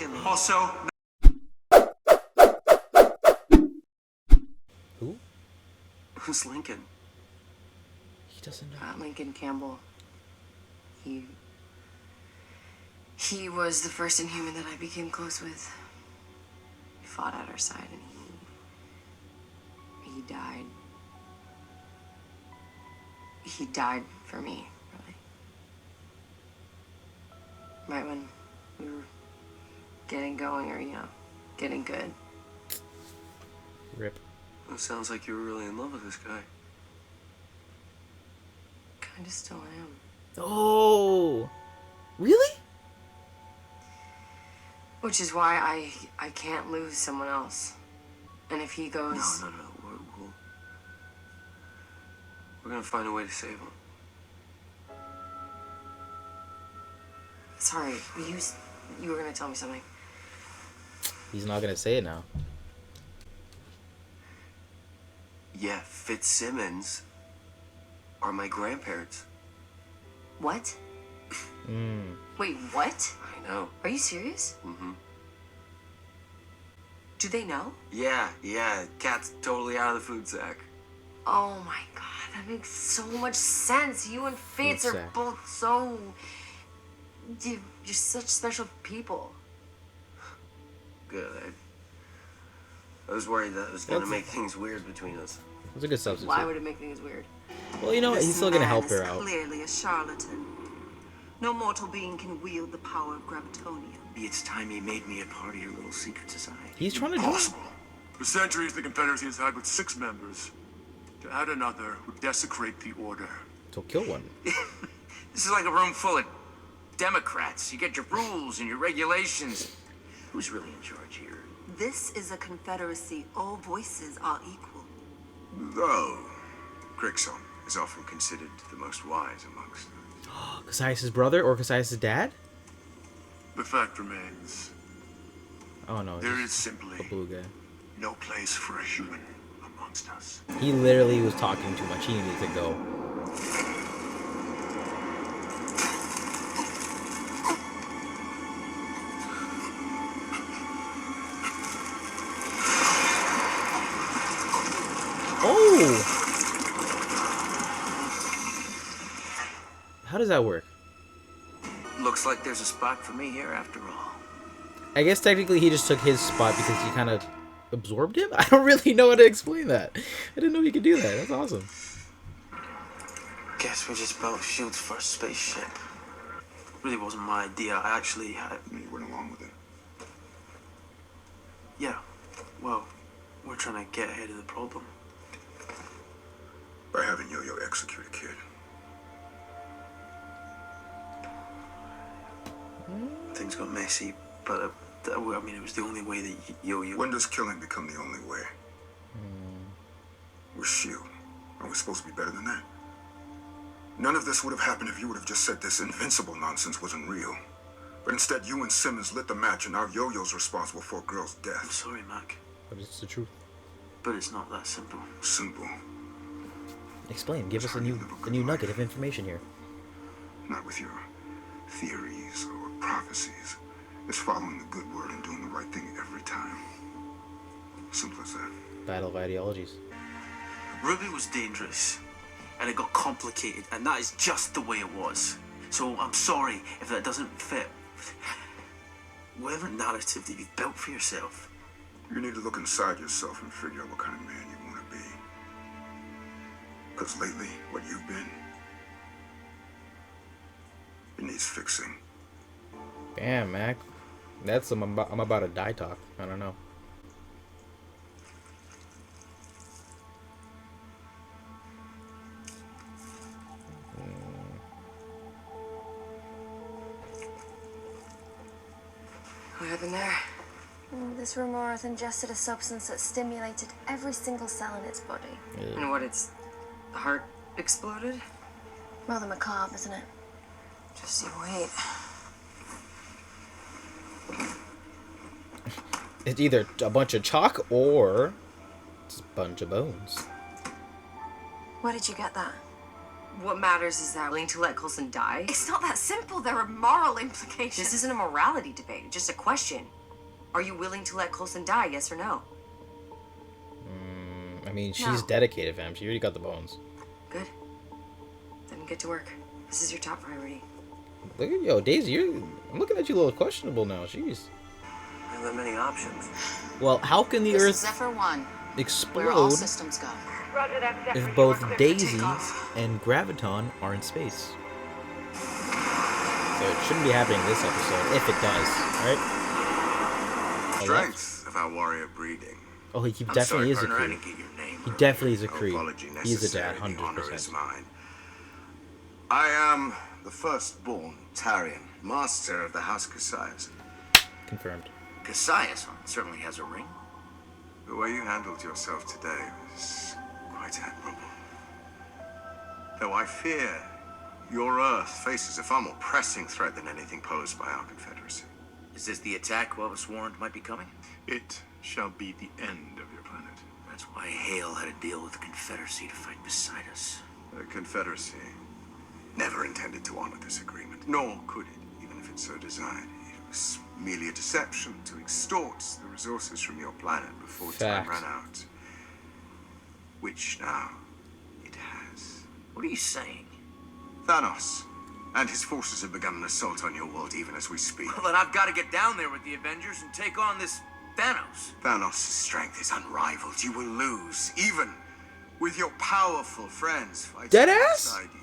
to me. Also, Who? who's Lincoln? He doesn't know. Lincoln Campbell. He was the first Inhuman that I became close with. He fought at our side and he died. He died for me, really. Right when we were getting going, or, getting good. Rip. It sounds like you were really in love with this guy. Kinda still am. Oh, really? Which is why I can't lose someone else. And if he goes... No. We're gonna find a way to save him. Sorry, you were gonna tell me something. He's not gonna say it now. Yeah, Fitzsimmons are my grandparents. What? Hmm. Wait, what? I know. Are you serious? Mm-hmm. Do they know? Yeah. Cat's totally out of the food sack. Oh my god, that makes so much sense. You and Fitz are sack. both so... You're such special people. Good. I was worried that it was gonna make things weird between us. It's a good substitute. Why would it make things weird? Well, you know what? He's still gonna help her out. Clearly a charlatan. No mortal being can wield the power of Gravitonium. It's time he made me a part of your little secret society. He's trying to do it. Impossible. For centuries, the Confederacy has had with 6 members. To add another would desecrate the order. So kill one. This is like a room full of Democrats. You get your rules and your regulations. Who's really in charge here? This is a confederacy. All voices are equal. Though, Grixon is often considered the most wise amongst them. Cassius' brother or Cassius' dad? The fact remains, Oh no, there it's is simply a blue guy. no place for a human amongst us. He literally was talking too much. He needed to go. Oh! How does that work? Looks like there's a spot for me here after all. I guess technically he just took his spot because he kind of absorbed him? I don't really know how to explain that. I didn't know he could do that. That's awesome. Guess we just both shoot for a spaceship. Really wasn't my idea. I actually had... You went along with it. Yeah. Well, we're trying to get ahead of the problem. By having Yo-Yo execute a kid. Things got messy, but I mean, it was the only way that Yo-Yo... When does killing become the only way? We're S.H.I.E.L.D. Are we supposed to be better than that? None of this would have happened if you would have just said this invincible nonsense wasn't real. But instead, you and Simmons lit the match, and now Yo-Yo's responsible for a girl's I'm death. sorry, Mac, But it's the truth. but it's not that simple. Simple. Explain. Give us a new nugget of information here. Not with your theories or prophecies. It's following the good word and doing the right thing every time. Simple as that. Battle of ideologies. Ruby was dangerous, and it got complicated, and that is just the way it was. So I'm sorry if that doesn't fit whatever narrative that you've built for yourself. You need to look inside yourself and figure out what kind of man you want to be. Because lately, what you've been, it needs fixing. Damn, Mac. That's some I'm about to die talk. I don't know. What happened there? This rumor ingested a substance that stimulated every single cell in its body. And what, its heart exploded? Rather macabre, isn't it? Just you wait. It's either a bunch of chalk or it's a bunch of bones. Where did you get that? What matters is that willing to let Coulson die? It's not that simple. There are moral implications. This isn't a morality debate. It's just a question. Are you willing to let Coulson die, yes or no? I mean, she's No. dedicated, fam. She already got the bones. Good. Then get to work. This is your top priority. Look at Daisy. I'm looking at you a little questionable now. Jeez. I have that many options. Well, how can the This is Earth Zephyr 1, where all explode systems go. if both Daisy and Graviton are in space? So it shouldn't be happening this episode, if it does, right? Strength of our warrior breeding. Oh, he I'm definitely sorry, is a partner, I Kree. didn't get your name. He definitely is a No Kree. apology He's a dad, necessary. The honor is 100%. mine. I am the firstborn Tarian, master of the House Cassius. Confirmed. Cassius certainly has a ring. The way you handled yourself today was quite admirable. Though I fear your Earth faces a far more pressing threat than anything posed by our Confederacy. Is this the attack what was warned might be coming? It shall be the end of your planet. That's why Hale had to deal with the Confederacy to fight beside us. The Confederacy never intended to honor this agreement, nor could it, even if it so desired. It was merely a deception to extort the resources from your planet before time Fact. ran out. Which now it has. What are you saying? Thanos and his forces have begun an assault on your world even as we speak. Well, then I've got to get down there with the Avengers and take on this Thanos. Thanos' strength is unrivaled. You will lose, even with your powerful friends fighting Deadass? beside you.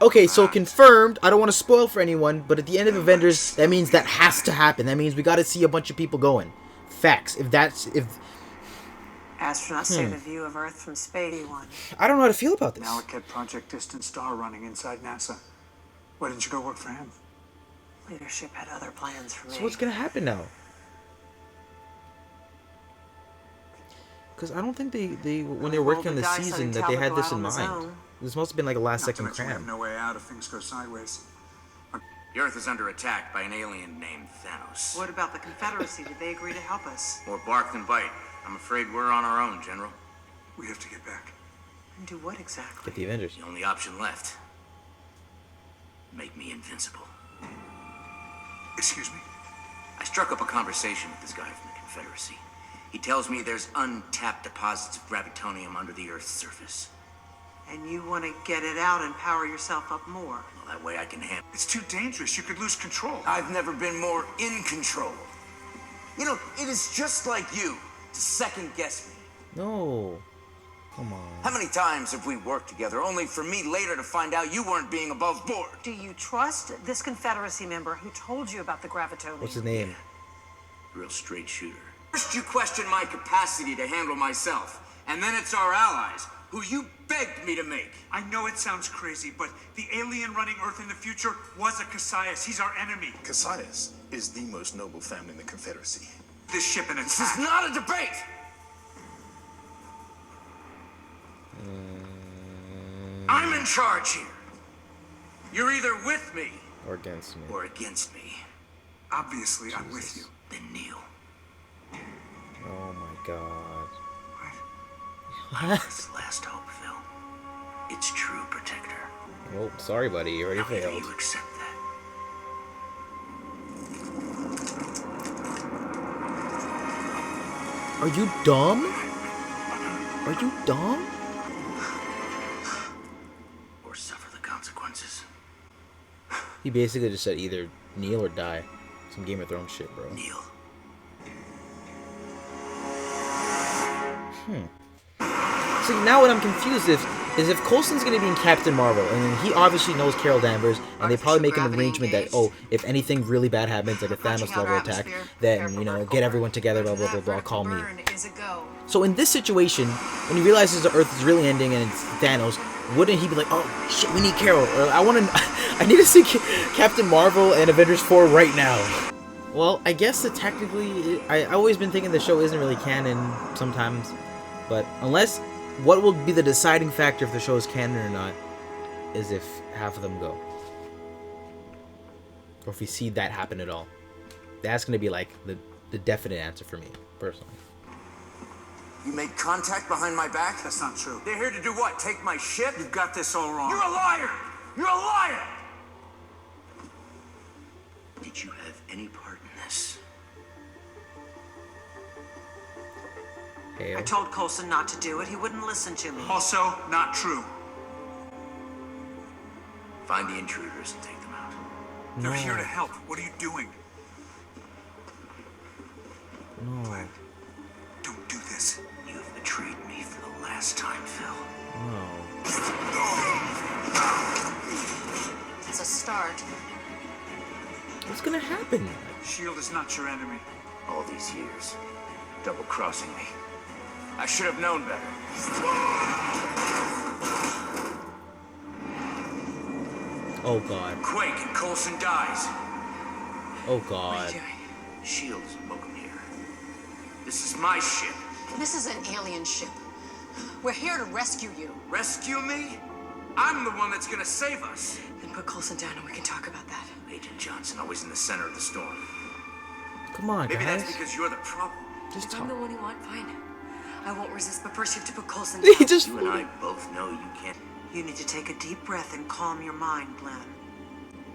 Okay, so confirmed. I don't want to spoil for anyone, but at the end of Avengers, that means that has to happen. That means we got to see a bunch of people going. Facts. If Astronauts say the view of Earth from space one. I don't know how to feel about this. Now it kept Project Distant Star running inside NASA. Why didn't you go work for him? Leadership had other plans for me. So what's gonna happen now? Because I don't think they when they were working on the season that they had this in mind. This must have been like a last second Not to mention we have cram. no way out if things go sideways. The Earth is under attack by an alien named Thanos. What about the Confederacy? Did they agree to help us? More bark than bite. I'm afraid we're on our own, General. We have to get back. And do what exactly? Get the Avengers. The only option left. Make me invincible. Excuse me? I struck up a conversation with this guy from the Confederacy. He tells me there's untapped deposits of gravitonium under the Earth's surface. And you want to get it out and power yourself up more. Well, that way I can handle. It's too dangerous. You could lose control. I've never been more in control. You know, it is just like you to second guess me. No. Come on. How many times have we worked together only for me later to find out you weren't being above board? Do you trust this Confederacy member who told you about the gravitonium? What's his name? Real straight shooter. First you question my capacity to handle myself, and then it's our allies, who you begged me to make. I know it sounds crazy, but the alien running Earth in the future was a Cassius. He's our enemy. Cassius is the most noble family in the Confederacy. This ship and This is not a debate! I'm in charge here. You're either with me Or against me. or against me. Obviously, I'm with you. Then kneel. Oh my god. Earth's last hope, Phil. Its true protector. Well, sorry, buddy. You already Now either failed. you accept that. Are you dumb? Are you dumb? Or suffer the consequences. He basically just said either kneel or die. Some Game of Thrones shit, bro. Kneel. See, now what I'm confused is if Coulson's gonna be in Captain Marvel, and then he obviously knows Carol Danvers, and they probably make an arrangement that, oh, if anything really bad happens, like a Thanos level attack, then, you know, get everyone together, blah, blah, blah, blah, call me. So in this situation, when he realizes the Earth is really ending and it's Thanos, wouldn't he be like, oh, shit, we need Carol, or I need to see Captain Marvel and Avengers 4 right now. Well, I guess that technically, I've always been thinking the show isn't really canon sometimes, but unless, what will be the deciding factor if the show is canon or not, is if half of them go. Or if we see that happen at all. That's going to be like the definite answer for me, personally. You made contact behind my back? That's not true. They're here to do what? Take my ship? You've got this all wrong. You're a liar! You're a liar! Did you have any part in this? I told Coulson not to do it. He wouldn't listen to me. Also, not true. Find the intruders and take them out. They're here to help. What are you doing? No. Glenn, don't do this. You have betrayed me for the last time, Phil. No. It's a start. What's gonna happen? S.H.I.E.L.D. is not your enemy. All these years, double-crossing me. I should have known better. Oh god. Quake and Coulson dies. Oh god. S.H.I.E.L.D. isn't welcome here. This is my ship. This is an alien ship. We're here to rescue you. Rescue me? I'm the one that's gonna save us. Then put Coulson down and we can talk about that. Agent Johnson always in the center of the storm. Come on, Maybe guys. that's because you're the problem. Just If I'm talk. the one you want, fine. I won't resist, but first you have to put Coulson down. He just. You and I both know you can't. You need to take a deep breath and calm your mind, Glenn.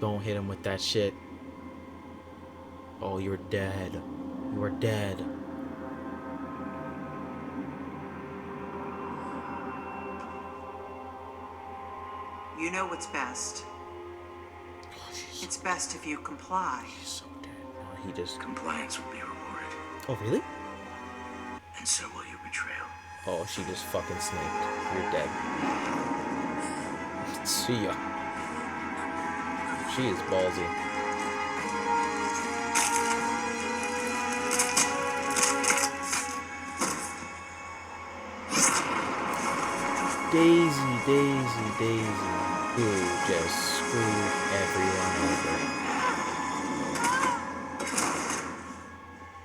Don't hit him with that shit. Oh, you're dead. You are dead. You know what's best. It's best if you comply. He's so dead. No, he just. Compliance will be rewarded. Oh, really? And so will your betrayal. Oh, she just fucking sniped. You're dead. See ya. She is ballsy. Daisy, Daisy, Daisy. You just screwed everyone over.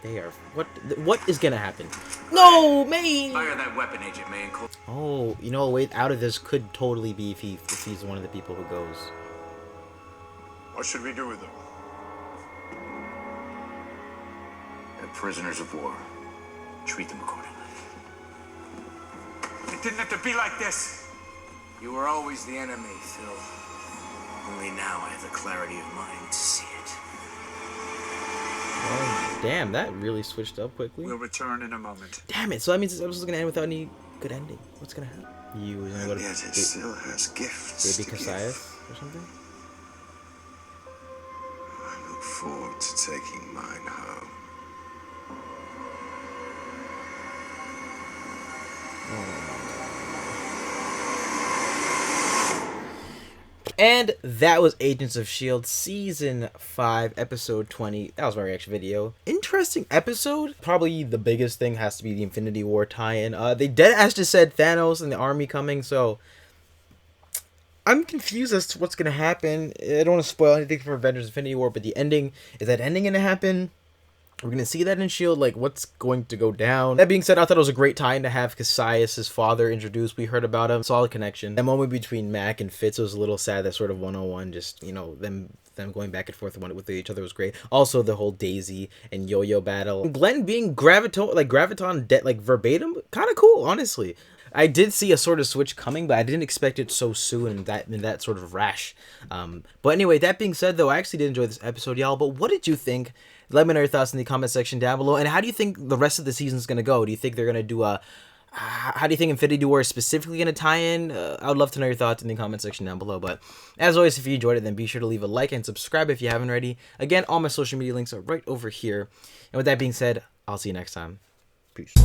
They are. What is gonna happen? No, May! Fire that weapon, Agent May and Coulson. Oh, you know, wait, out of this could totally be if he's one of the people who goes. What should we do with them? They're prisoners of war. Treat them accordingly. It didn't have to be like this. You were always the enemy, Phil. Only now I have the clarity of mind to see it. Oh, damn, that really switched up quickly. We'll return in a moment. Damn it, so that means this episode's gonna end without any good ending. What's gonna happen? You is gonna go to Yet it still has gifts Baby to give. Cassius or something? I look forward to taking mine home. And that was Agents of S.H.I.E.L.D. Season 5, Episode 20. That was my reaction video. Interesting episode. Probably the biggest thing has to be the Infinity War tie-in. They dead-ass just said Thanos and the army coming, so I'm confused as to what's going to happen. I don't want to spoil anything for Avengers Infinity War, but the ending, is that ending going to happen? We're going to see that in S.H.I.E.L.D., like, what's going to go down. That being said, I thought it was a great time to have Cassius' father introduced. We heard about him. Solid connection. That moment between Mac and Fitz was a little sad. That sort of 101, just, you know, them going back and forth with each other was great. Also, the whole Daisy and Yo-Yo battle. Glenn being Graviton, like, verbatim, kind of cool, honestly. I did see a sort of switch coming, but I didn't expect it so soon in that sort of rash. But anyway, that being said, though, I actually did enjoy this episode, y'all. But what did you think? Let me know your thoughts in the comment section down below. And how do you think the rest of the season is going to go? Do you think they're going to do a... How do you think Infinity War is specifically going to tie in? I would love to know your thoughts in the comment section down below. But as always, if you enjoyed it, then be sure to leave a like and subscribe if you haven't already. Again, all my social media links are right over here. And with that being said, I'll see you next time. Peace.